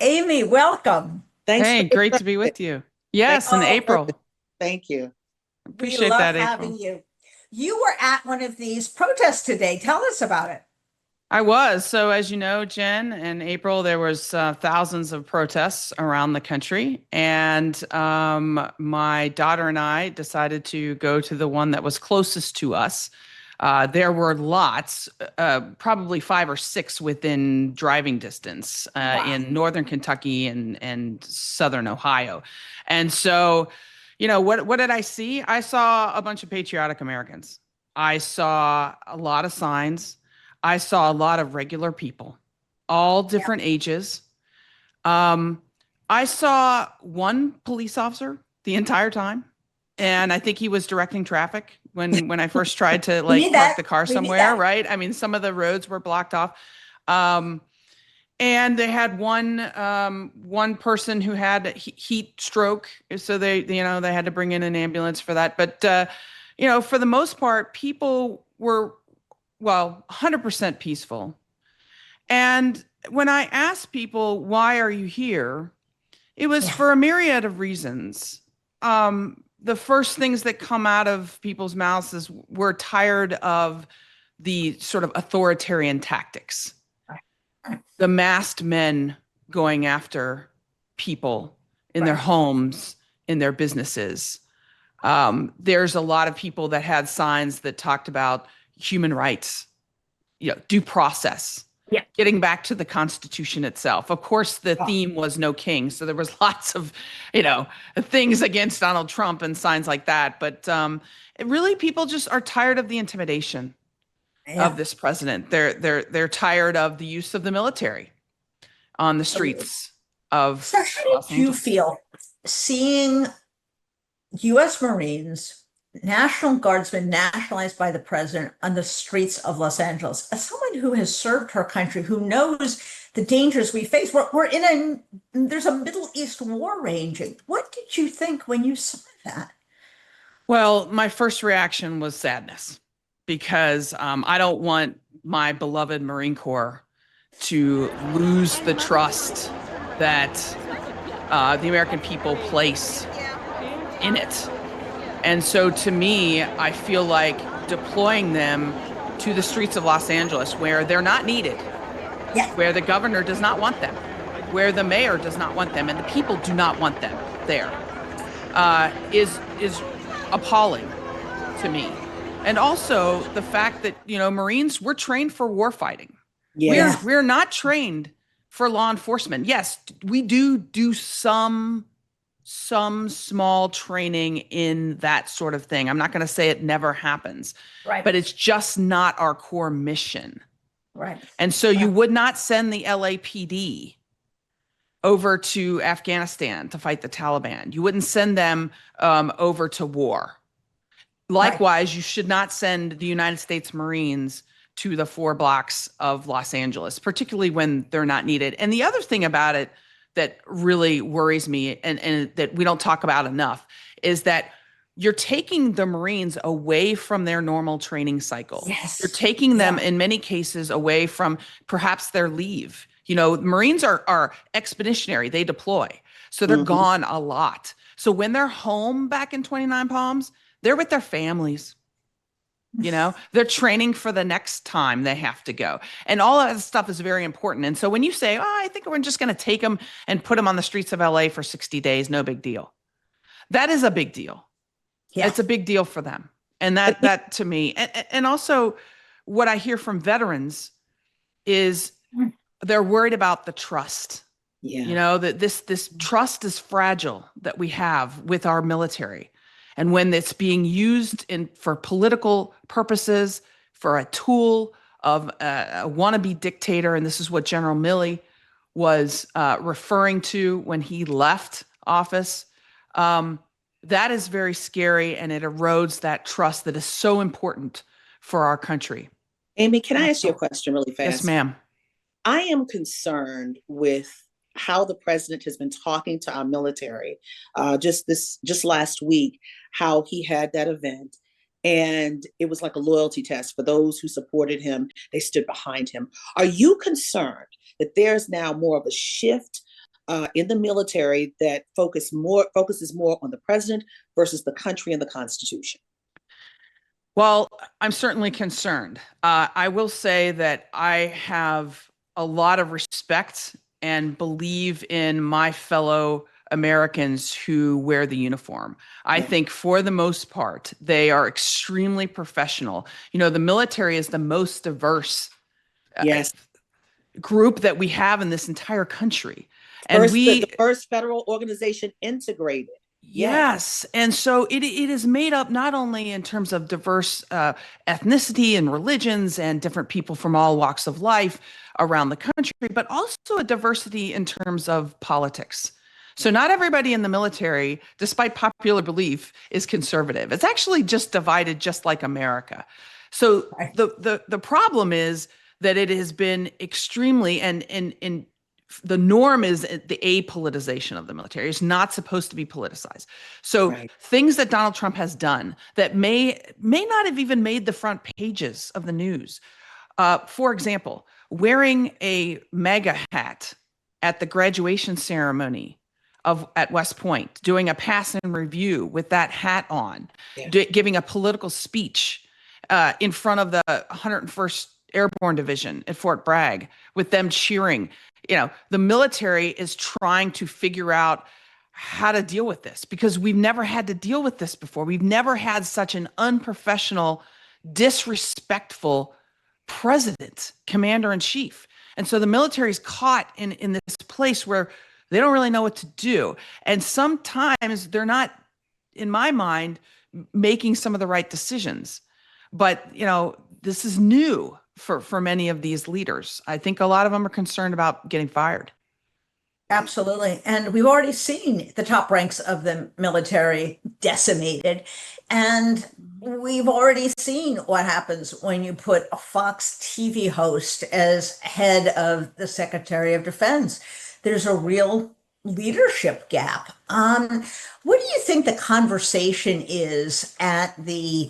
Amy, welcome. Thanks for Hey, great to be it. with you. Thank Yes, in Oh, you. April. Thank you. we Appreciate love that, having April. you. You were at one of these protests today. Tell us about it. I was. So, as you know, Jen, in April, there was thousands of protests around the country. And my daughter and I decided to go to the one that was closest to us. There were lots, probably five or six within driving distance Wow. in northern Kentucky and southern Ohio. And so, what did I see? I saw a bunch of patriotic Americans. I saw a lot of signs. I saw a lot of regular people, all Yeah. different ages. Um, I saw one police officer the entire time, and I think he was directing traffic when I first tried to We need park that. the car We need somewhere, that. right? I mean, some of the roads were blocked off. Um, and they had one person who had heat stroke, so they had to bring in an ambulance for that. But for the most part, people were, well, 100% peaceful. And when I asked people, why are you here? It was Yeah. for a myriad of reasons. The first things that come out of people's mouths is we're tired of the sort of authoritarian tactics, the masked men going after people in their Right. homes, in their businesses. There's a lot of people that had signs that talked about human rights, due process, Yeah. getting back to the Constitution itself. Of course, the Oh, theme was no king, so there was lots of, you know, things against Donald Trump and signs like that. But really, people just are tired of the intimidation of yeah. this president. They're tired of the use of the military on the streets So of how Los did you Angeles. feel seeing U.S. Marines, National Guardsmen nationalized by the president on the streets of Los Angeles? As someone who has served her country, who knows the dangers we face, we're in there's a Middle East war raging. What did you think when you saw that? Well, my first reaction was sadness because I don't want my beloved Marine Corps to lose the trust that the American people place in it. And so to me, I feel like deploying them to the streets of Los Angeles where they're not needed, Yeah. where the governor does not want them, where the mayor does not want them, and the people do not want them there, is appalling to me. And also the fact that, Marines, we're trained for war fighting. We're Yeah. Yes. we're not trained for law enforcement. Yes, we do some small training in that sort of thing. I'm not going to say it never happens, Right. but it's just not our core mission. Right. And so you Right. would not send the LAPD over to Afghanistan to fight the Taliban. You wouldn't send them over to war. Right. Likewise, you should not send the United States Marines to the four blocks of Los Angeles, particularly when they're not needed. And the other thing about it that really worries me and that we don't talk about enough is that you're taking the Marines away from their normal training cycle. You're Yes. taking them Yeah. in many cases away from perhaps their leave. Marines are expeditionary, they deploy. So they're Hmm. gone a lot. So when they're home back in 29 Palms, they're with their families. They're training for the next time they have to go. And all of that stuff is very important. And so when you say, oh, I think we're just going to take them and put them on the streets of LA for 60 days, no big deal. That is a big deal. Yeah. It's a big deal for them. And And that to me, and also what I hear from veterans is they're worried about the trust. yeah. That this trust is fragile that we have with our military. And when it's being used for political purposes, for a tool of a wannabe dictator, and this is what General Milley was referring to when he left office, um, that is very scary, and it erodes that trust that is so important for our country. Amy, can I ask you a question really Yes, fast? ma'am. I am concerned with how the president has been talking to our military. Just last week, how he had that event, and it was like a loyalty test for those who supported him. They stood behind him. Are you concerned that there's now more of a shift in the military that focuses more on the president versus the country and the Constitution? Well, I'm certainly concerned. I will say that I have a lot of respect and believe in my fellow Americans who wear the uniform. I think for the most part, they are extremely professional. You know, the military is the most diverse Yes. group that we have in this entire country. And The first federal organization integrated. Yes. yes. And so it is made up not only in terms of diverse ethnicity and religions and different people from all walks of life around the country, but also a diversity in terms of politics. So not everybody in the military, despite popular belief, is conservative. It's actually just divided just like America. So the problem is that it has been extremely and the norm is the apoliticization of the military. It's not supposed to be politicized. So things that Donald Trump has done that may not have even made the front pages of the news. For example, wearing a MAGA hat at the graduation ceremony at West Point, doing a pass and review with that hat on, giving a political speech in front of the 101st Airborne Division at Fort Bragg with them cheering. You know, the military is trying to figure out how to deal with this because we've never had to deal with this before. We've never had such an unprofessional, disrespectful president, commander in chief. And so the military is caught in this place where they don't really know what to do. And sometimes they're not, in my mind, making some of the right decisions. But, you know, this is new for many of these leaders. I think a lot of them are concerned about getting fired. Absolutely. And we've already seen the top ranks of the military decimated. And we've already seen what happens when you put a Fox TV host as head of the Secretary of Defense. There's a real leadership gap. What do you think the conversation is at the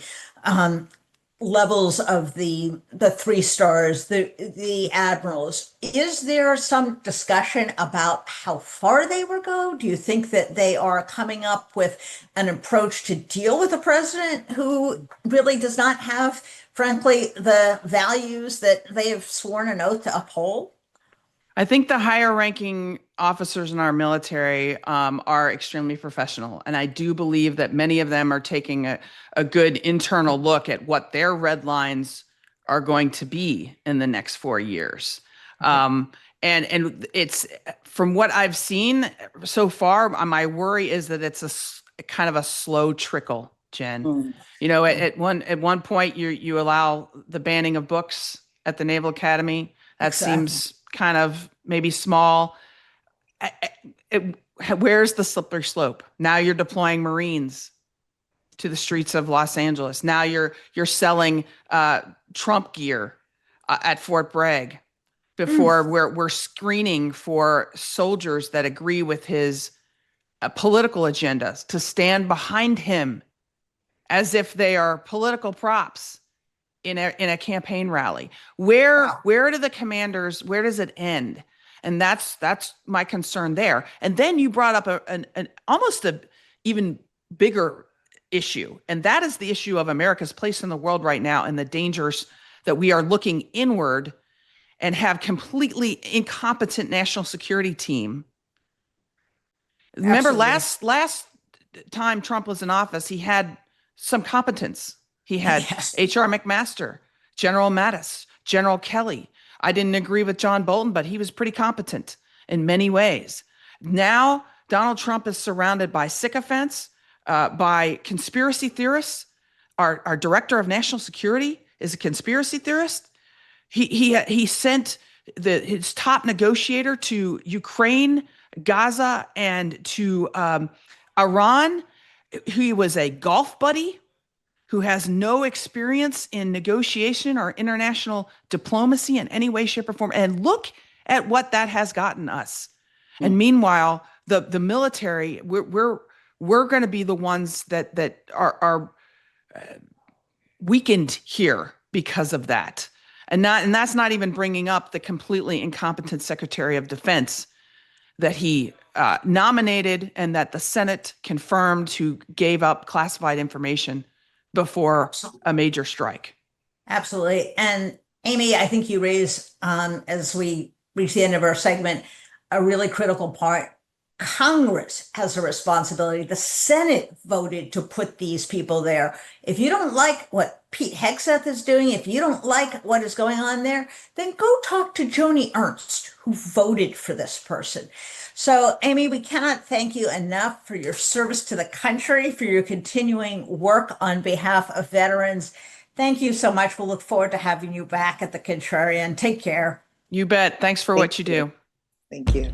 levels of the three stars, the admirals? Is there some discussion about how far they will go? Do you think that they are coming up with an approach to deal with a president who really does not have, frankly, the values that they have sworn an oath to uphold? I think the higher ranking officers in our military are extremely professional. And I do believe that many of them are taking a good internal look at what their red lines are going to be in the next 4 years. And it's from what I've seen so far, my worry is that it's a kind of a slow trickle, Jen. You know, at one point you allow the banning of books at the Naval Academy. That seems kind of maybe small. Where's the slippery slope? Now you're deploying Marines to the streets of Los Angeles. Now you're selling Trump gear at Fort Bragg. Before we're screening for soldiers that agree with his political agendas to stand behind him as if they are political props in a campaign rally. Where do the commanders, where does it end? And that's my concern there. And then you brought up an almost a even bigger issue, and that is the issue of America's place in the world right now and the dangers that we are looking inward and have completely incompetent national security team. Remember last time Trump was in office, he had some competence. He had H.R. McMaster, General Mattis, General Kelly. I didn't agree with John Bolton, but he was pretty competent in many ways. Now, Donald Trump is surrounded by sycophants, by conspiracy theorists. Our director of national security is a conspiracy theorist. He sent his top negotiator to Ukraine, Gaza, and to Iran. He was a golf buddy who has no experience in negotiation or international diplomacy in any way, shape, or form. And look at what that has gotten us. And meanwhile, the military, we're going to be the ones that are weakened here because of that. And that's not even bringing up the completely incompetent Secretary of Defense that he nominated and that the Senate confirmed, who gave up classified information before a major strike. Absolutely. And Amy, I think you raise, as we reach the end of our segment, a really critical part. Congress has a responsibility. The Senate voted to put these people there. If you don't like what Pete Hegseth is doing, if you don't like what is going on there, then go talk to Joni Ernst, who voted for this person. So, Amy, we cannot thank you enough for your service to the country, for your continuing work on behalf of veterans. Thank you so much. We'll look forward to having you back at the Contrarian. Take care. You bet. Thanks for what you do. Thank you.